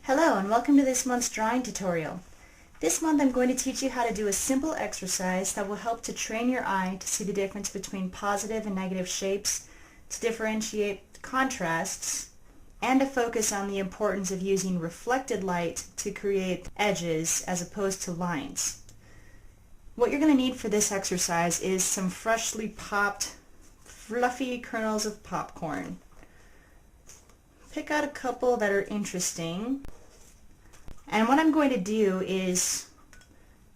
Hello and welcome to this month's drawing tutorial. This month I'm going to teach you how to do a simple exercise that will help to train your eye to see the difference between positive and negative shapes, to differentiate contrasts, and to focus on the importance of using reflected light to create edges as opposed to lines. What you're going to need for this exercise is some freshly popped, fluffy kernels of popcorn. Pick out a couple that are interesting. And what I'm going to do is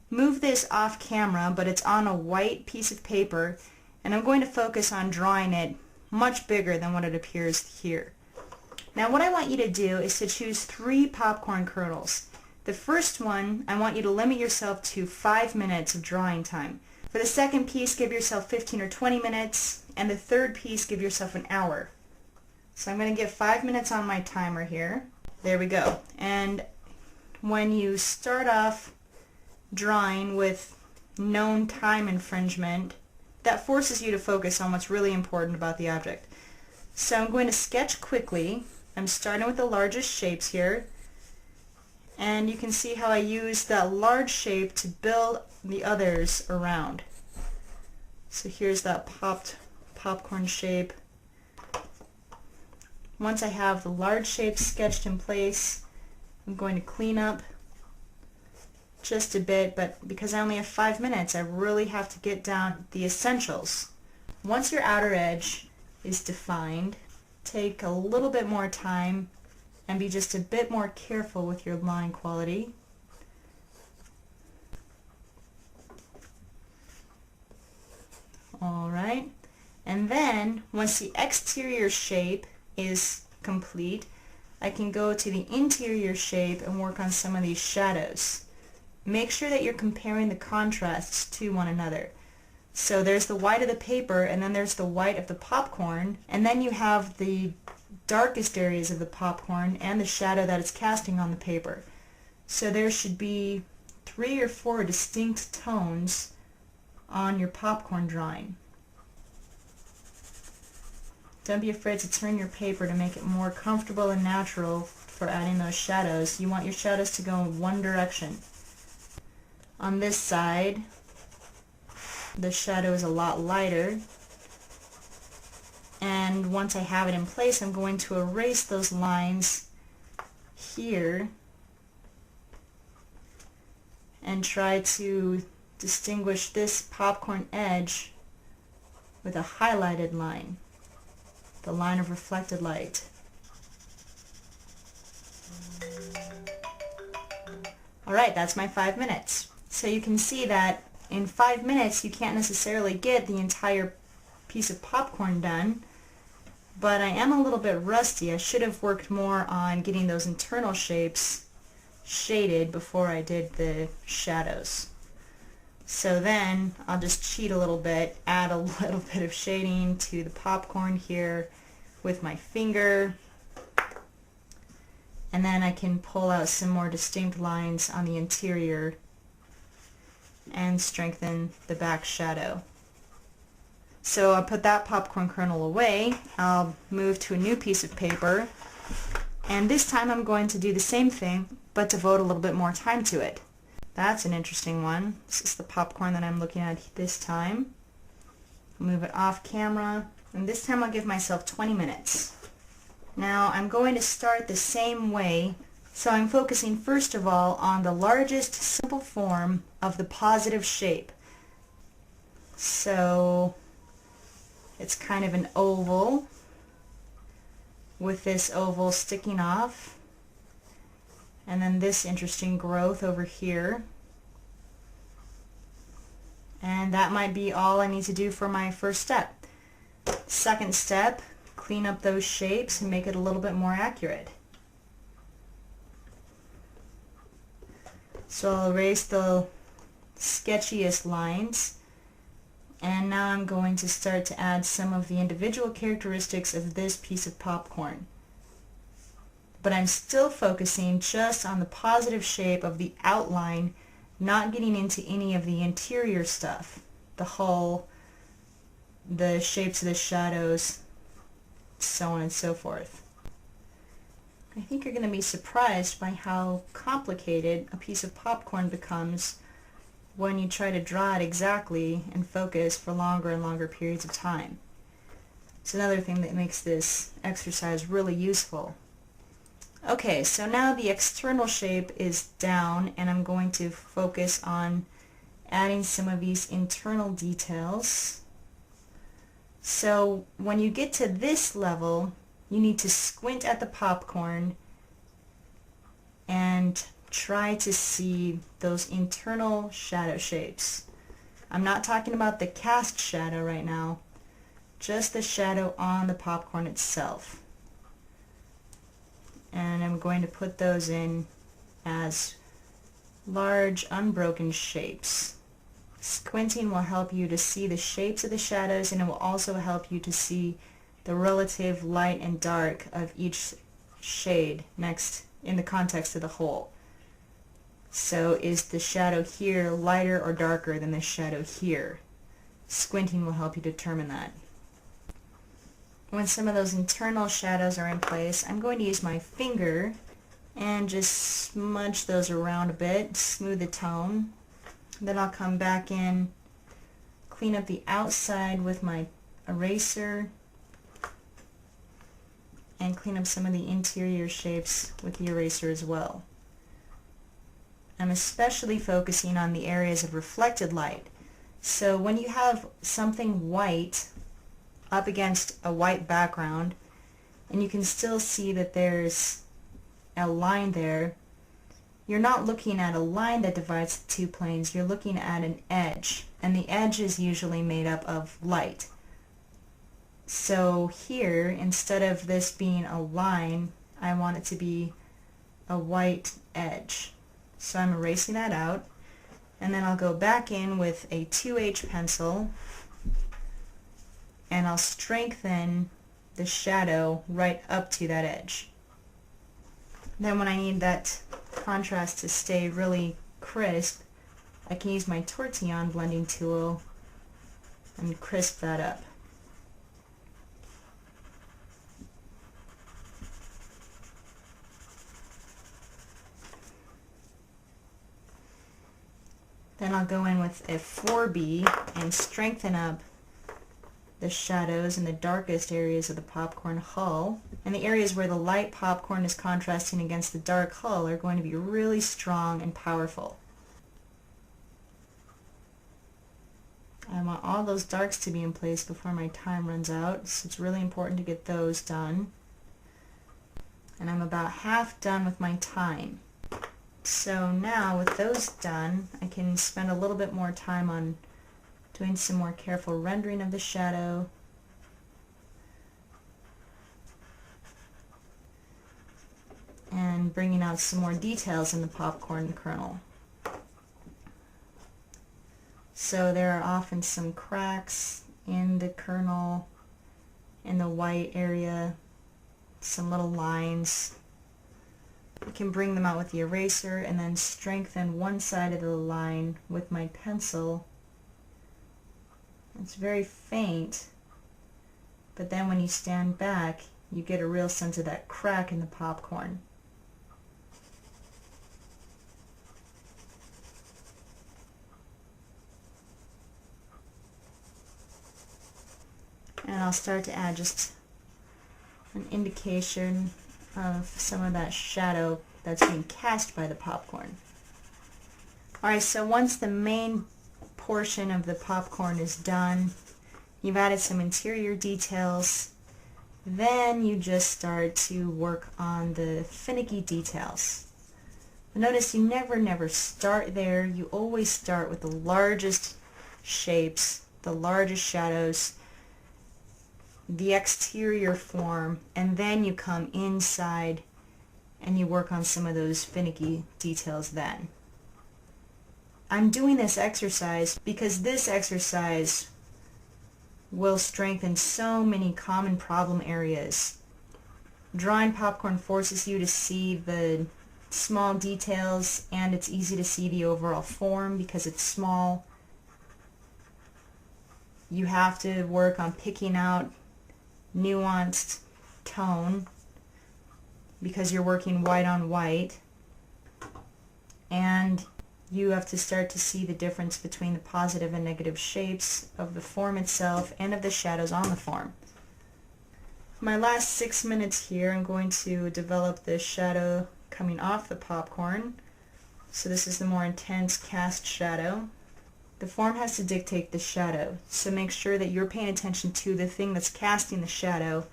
move this off camera, but it's on a white piece of paper, and I'm going to focus on drawing it much bigger than what it appears here. Now what I want you to do is to choose 3 popcorn kernels. The first one, I want you to limit yourself to 5 minutes of drawing time. For the second piece, give yourself 15 or 20 minutes, and the third piece, give yourself an hour. So I'm going to give 5 minutes on my timer here. There we go. And when you start off drawing with known time infringement, that forces you to focus on what's really important about the object. So I'm going to sketch quickly. I'm starting with the largest shapes here. And you can see how I use that large shape to build the others around. So here's that popped popcorn shape. Once I have the large shape sketched in place, I'm going to clean up just a bit, but because I only have 5 minutes, I really have to get down the essentials. Once your outer edge is defined, take a little bit more time and be just a bit more careful with your line quality. Alright, and then once the exterior shape is complete, I can go to the interior shape and work on some of these shadows. Make sure that you're comparing the contrasts to one another. So there's the white of the paper, and then there's the white of the popcorn, and then you have the darkest areas of the popcorn and the shadow that it's casting on the paper. So there should be 3 or 4 distinct tones on your popcorn drawing. Don't be afraid to turn your paper to make it more comfortable and natural for adding those shadows. You want your shadows to go in one direction. On this side, the shadow is a lot lighter. And once I have it in place, I'm going to erase those lines here and try to distinguish this popcorn edge with a highlighted line. The line of reflected light. Alright, that's my 5 minutes. So you can see that in 5 minutes you can't necessarily get the entire piece of popcorn done, but I am a little bit rusty. I should have worked more on getting those internal shapes shaded before I did the shadows. So then I'll just cheat a little bit, add a little bit of shading to the popcorn here with my finger, and then I can pull out some more distinct lines on the interior and strengthen the back shadow. So I'll put that popcorn kernel away. I'll move to a new piece of paper, and this time I'm going to do the same thing but devote a little bit more time to it. That's an interesting one. This is the popcorn that I'm looking at this time. Move it off camera, and this time I'll give myself 20 minutes. Now I'm going to start the same way, so I'm focusing first of all on the largest simple form of the positive shape. So it's kind of an oval with this oval sticking off. And then this interesting growth over here. And that might be all I need to do for my first step. Second step, clean up those shapes and make it a little bit more accurate. So I'll erase the sketchiest lines. And now I'm going to start to add some of the individual characteristics of this piece of popcorn. But I'm still focusing just on the positive shape of the outline, not getting into any of the interior stuff, the hull, the shapes of the shadows, so on and so forth. I think you're going to be surprised by how complicated a piece of popcorn becomes when you try to draw it exactly and focus for longer and longer periods of time. It's another thing that makes this exercise really useful. Okay, so now the external shape is down, and I'm going to focus on adding some of these internal details. So when you get to this level, you need to squint at the popcorn and try to see those internal shadow shapes. I'm not talking about the cast shadow right now, just the shadow on the popcorn itself. And I'm going to put those in as large unbroken shapes. Squinting will help you to see the shapes of the shadows, and it will also help you to see the relative light and dark of each shade next in the context of the whole. So is the shadow here lighter or darker than the shadow here? Squinting will help you determine that. When some of those internal shadows are in place, I'm going to use my finger and just smudge those around a bit, smooth the tone. Then I'll come back in, clean up the outside with my eraser, and clean up some of the interior shapes with the eraser as well. I'm especially focusing on the areas of reflected light. So when you have something white up against a white background, and you can still see that there's a line there, you're not looking at a line that divides the two planes, you're looking at an edge, and the edge is usually made up of light. So here, instead of this being a line, I want it to be a white edge. So I'm erasing that out, and then I'll go back in with a 2H pencil, and I'll strengthen the shadow right up to that edge. Then when I need that contrast to stay really crisp, I can use my Tortillon blending tool and crisp that up. Then I'll go in with a 4B and strengthen up the shadows in the darkest areas of the popcorn hull. And the areas where the light popcorn is contrasting against the dark hull are going to be really strong and powerful. I want all those darks to be in place before my time runs out, so it's really important to get those done. And I'm about half done with my time. So now with those done, I can spend a little bit more time on doing some more careful rendering of the shadow. And bringing out some more details in the popcorn kernel. So there are often some cracks in the kernel, in the white area, some little lines. I can bring them out with the eraser and then strengthen one side of the line with my pencil. It's very faint, but then when you stand back, you get a real sense of that crack in the popcorn. And I'll start to add just an indication of some of that shadow that's being cast by the popcorn. Alright, so once the main portion of the popcorn is done, you've added some interior details, then you just start to work on the finicky details. Notice you never start there. You always start with the largest shapes, the largest shadows, the exterior form, and then you come inside and you work on some of those finicky details then. I'm doing this exercise because this exercise will strengthen so many common problem areas. Drawing popcorn forces you to see the small details, and it's easy to see the overall form because it's small. You have to work on picking out nuanced tone. because you're working white on white, and you have to start to see the difference between the positive and negative shapes of the form itself and of the shadows on the form. My last 6 minutes here, I'm going to develop the shadow coming off the popcorn. So this is the more intense cast shadow. The form has to dictate the shadow, so make sure that you're paying attention to the thing that's casting the shadow,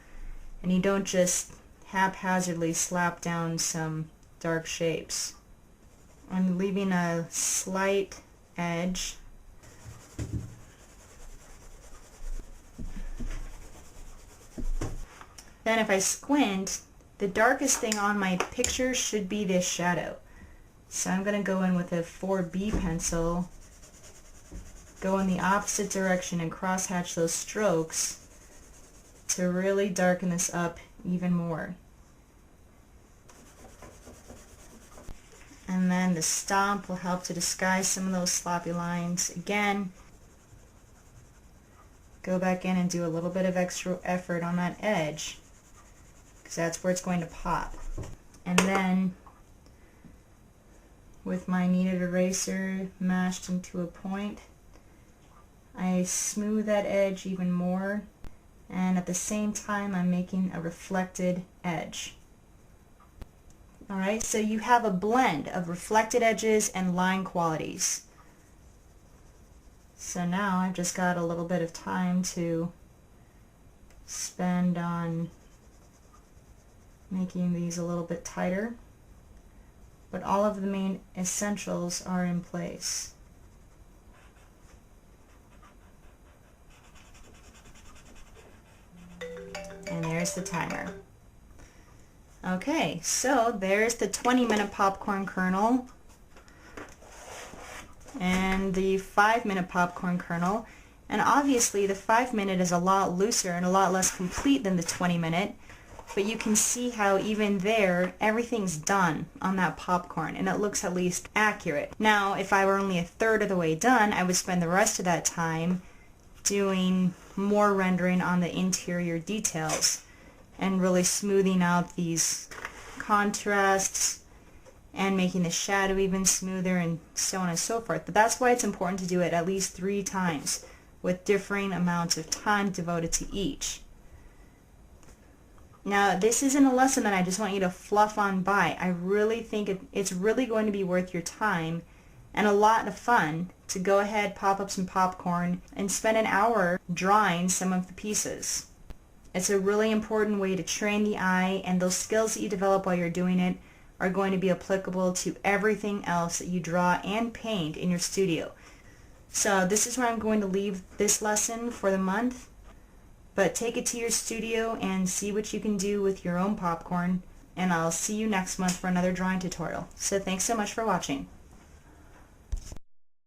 and you don't just haphazardly slap down some dark shapes. I'm leaving a slight edge. Then if I squint, the darkest thing on my picture should be this shadow. So I'm going to go in with a 4B pencil, go in the opposite direction and crosshatch those strokes to really darken this up even more. And then the stomp will help to disguise some of those sloppy lines. Again, go back in and do a little bit of extra effort on that edge, because that's where it's going to pop. And then with my kneaded eraser mashed into a point, I smooth that edge even more, and at the same time I'm making a reflected edge. Alright, so you have a blend of reflected edges and line qualities. So now I've just got a little bit of time to spend on making these a little bit tighter, but all of the main essentials are in place. And there's the timer. Okay, so there's the 20-minute popcorn kernel and the 5-minute popcorn kernel. And obviously the 5-minute is a lot looser and a lot less complete than the 20-minute, but you can see how even there everything's done on that popcorn and it looks at least accurate. Now if I were only a third of the way done, I would spend the rest of that time doing more rendering on the interior details and really smoothing out these contrasts and making the shadow even smoother and so on and so forth. But that's why it's important to do it at least 3 times with differing amounts of time devoted to each. Now this isn't a lesson that I just want you to fluff on by. I really think it's really going to be worth your time and a lot of fun to go ahead, pop up some popcorn, and spend an hour drawing some of the pieces. It's a really important way to train the eye, and those skills that you develop while you're doing it are going to be applicable to everything else that you draw and paint in your studio. So this is where I'm going to leave this lesson for the month, but take it to your studio and see what you can do with your own popcorn, and I'll see you next month for another drawing tutorial. So thanks so much for watching.